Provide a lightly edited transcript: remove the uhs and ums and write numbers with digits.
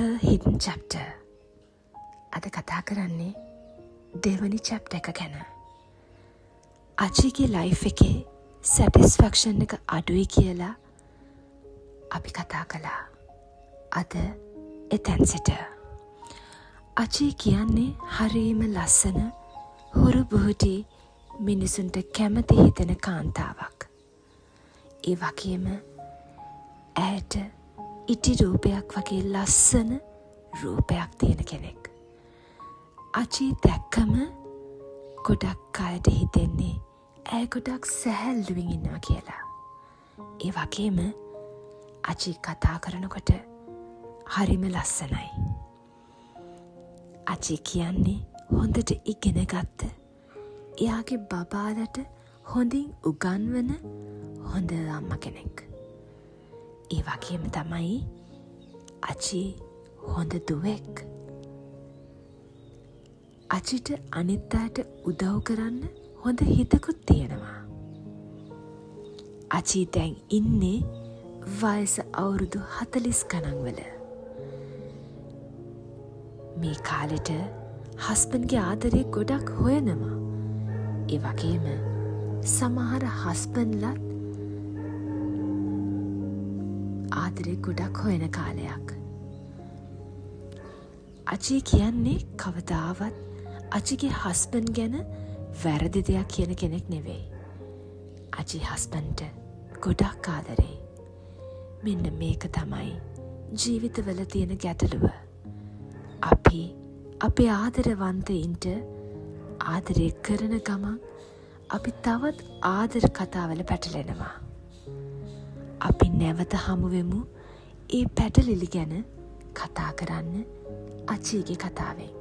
Her hidden chapter. අද කතා කරන්නේ දෙවනි chapter එක ගැන. අචීගේ life එකේ satisfaction එක අඩුයි කියලා අපි කතා කළා. අද එතැන් සිට අචී කියන්නේ හරිම ලස්සන හුරු බුහුටි මිනිසුන්ට කැමති හිතෙන කාන්තාවක්. ඒ වගේම ඇයට ඉටි රූපයක් වගේ ලස්සන රූපයක් තියෙන කෙනෙක්. අචී දැක්කම ගොඩක් අයට හිතෙන්නේ ඇය ගොඩක් සැහැල්ලුවෙන් ඉන්නවා කියලා. ඒ වගේම අචී කතා කරනකොට හරිම ලස්සනයි. අචී කියන්නේ හොඳට ඉගෙන ගත්ත එයාගේ බබාලට හොඳින් උගන්වන හොඳ අම්ම කෙනෙක්. ඒ වගේම තමයි අචී හොඳ දුවෙක්. අචිට අනිත් අයට උදව් කරන්න හොඳ හිතකුත් තියෙනවා. අචී දැන් ඉන්නේ වයස අවුරුදු 40 ගණන් වල. මේ කාලෙට හස්බන්ඩ්ගේ ආදරේ ගොඩක් හොයනවා. ඒ වගේම සමහර හස්බන්ඩ්ලත් ආදරේ ගොඩක් හොයන කාලයක්. අචී කියන්නේ කවදාවත් අචිගේ හස්බන්ඩ් ගැන වැරදි දෙයක් කියන කෙනෙක් නෙවෙයි. අචී හස්බන්ඩ්ට ගොඩක් ආදරේ. මෙන්න මේක තමයි ජීවිතවල තියෙන ගැටලුව. අපි අපේ ආදරවන්තයින්ට ආදරය කරන ගමන් අපි තවත් ආදර කතාවල පැටලෙනවා. අපි නැවත හමුවෙමු ඒ පැටලිලි ගැන කතා කරන්න අචීගේ කතාවෙන්.